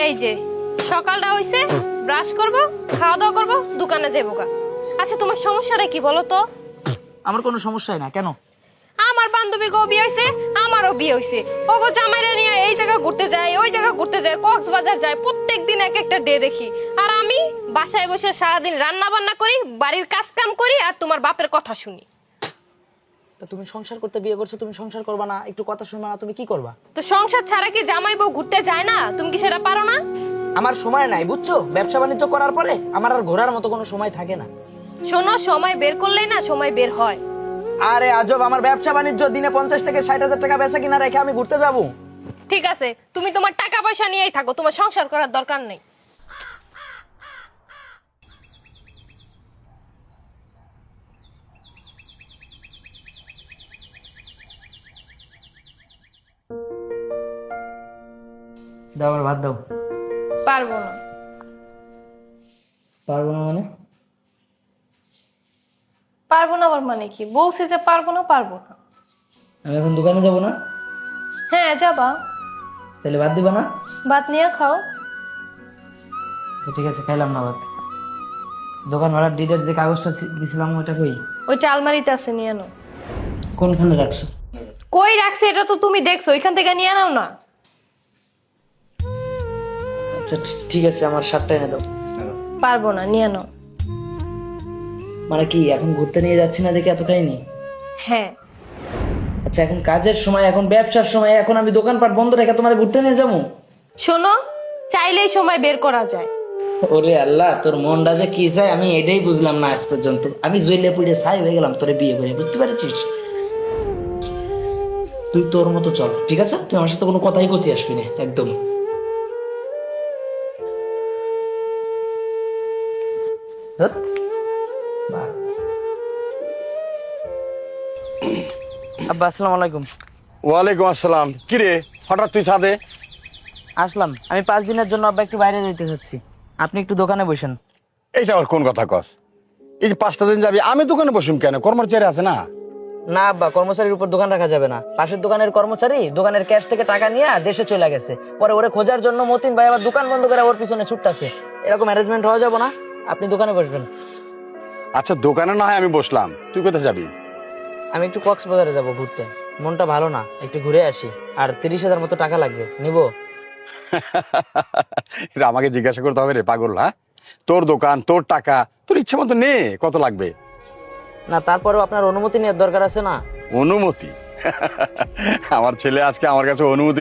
এই যে সকালটা হইছে, ব্রাশ করব, খাওয়া দাওয়া করব, দোকানে যাবো গা। আচ্ছা তোমার সমস্যাটা কি বলো তো? আমার কোনো সমস্যাই না। কেন? আমার বান্ধবী গো বিয়ে হইছে, আমারও বিয়ে হইছে। ওগো জামাইরা নিয়ে এই জায়গা ঘুরতে যায়, ওই জায়গা ঘুরতে যায়, কক্সবাজার যায়, প্রত্যেকদিন এক একটা ডে দেখি। আর আমি বাসায় বসে সারাদিন রান্না বান্না করি, বাড়ির কাজ কাম করি, আর তোমার বাপের কথা শুনি। তা তুমি সংসার করতে বিয়ে করছো, তুমি সংসার করবা না? একটু কথা শুনবা না? তুমি কি করবা? তো সংসার ছাড়া কি জামাই বউ ঘুরতে যায় না? তুমি কি সেটা পারো না? আমার সময় নাই, বুঝছো? ব্যবসা বাণিজ্য করার পরে আমার আর ঘোরার মতো কোনো সময় থাকে না। শোনো, সময় বের করলেই না সময় বের হয়। আরে আজব, আমার ব্যবসা বাণিজ্য দিনে 50 থেকে 60 হাজার টাকা বেচা কিনা রেখে আমি ঘুরতে যাবো? ঠিক আছে, তুমি তোমার টাকা পয়সা নিয়েই থাকো, তোমার সংসার করার দরকার নেই। দাও, আমার ভাত দাও। পারবো না। পারবো না মানে? পারবো না আবার মানে কি? বলছি যে পারবো না, পারবো না। আমি এখন দোকানে যাবো না? হ্যাঁ যাবা। তাহলে ভাত দিবা না? ভাত নিয়ে খাও। তো ঠিক আছে, খাইলাম না ভাত। দোকান ভাড়ার ডিটের যে কাগজটা দিছিলাম ওইটা কই? ওইটা আলমারিতে আছে, নিয়ে নাও। কোনখানে রাখছো? কই রাখছে এটা তো তুমি দেখছো, ওইখান থেকে নিয়ে নাও না। আচ্ছা ঠিক আছে, আমার শার্টটা এনে দাও। পারবো না, নিয়ে নাও। মানে কি এখন ঘুরতে নিয়ে যাচ্ছি না দেখে এত খাইনি? হ্যাঁ। আচ্ছা এখন কাজের সময়, এখন ব্যবসার সময়, এখন আমি দোকানপাট বন্ধ রেখে তোমার ঘুরতে নিয়ে যাবো? শোনো, চাইলেই সময় বের করা যায়। ওরে আল্লাহ, তোর মনটা যে কি চাই আমি এটাই বুঝলাম না আজ পর্যন্ত। আমি জইলে পুড়ে ছাই হয়ে গেলাম তোরে বিয়ে করে, বুঝতে পেরেছিস? তুই তোর মতো চল, ঠিক আছে? তুই আমার সাথে কোনো কথাই করতে আসবি না একদম। ধ্যাৎ, বাহ। আব্বা আসসালামু আলাইকুম। ওয়ালাইকুম আসসালাম। কিরে হঠাৎ তুই ছাদে? আসলাম, আমি 5 দিনের জন্য আব্বা একটু বাইরে যেতে চাচ্ছি, আপনি একটু দোকানে বসেন। এইটা আবার কোন কথা কস? এই যে 5টা দিন যাবি, আমি দোকানে বসুম কেন? কর্মচারী আছে না? না আব্বা, কর্মচারীর উপর দোকান রাখা যাবে না। পাশের দোকানের কর্মচারী দোকানের ক্যাশ থেকে টাকা নিয়ে দেশে চলে গেছে, পরে ওরে খোঁজার জন্য মতিন ভাই আবার দোকান বন্ধ করে ওর পিছনে ছুটতাছে। এরকম অ্যারেঞ্জমেন্ট হয়ে যাবে না, আপনি দোকানে বসবেন। আচ্ছা দোকানে না হয় আমি বসলাম, তুই কোথায় যাবি? আমি একটু কক্সবাজারে যাব ঘুরতে, মনটা ভালো না, একটু ঘুরে আসি। আর 30,000 মতো টাকা লাগবে, নিবো? এটা আমাকে জিজ্ঞাসা করতে হবে রে পাগল? হ্যাঁ, তোর দোকান, তোর টাকা, তোর ইচ্ছা মতো নে। কত লাগবে? না তারপরেও আপনার অনুমতি নেওয়ার দরকার আছে না? অনুমতি? আমার ছেলে আজকে আমার কাছে অনুমতি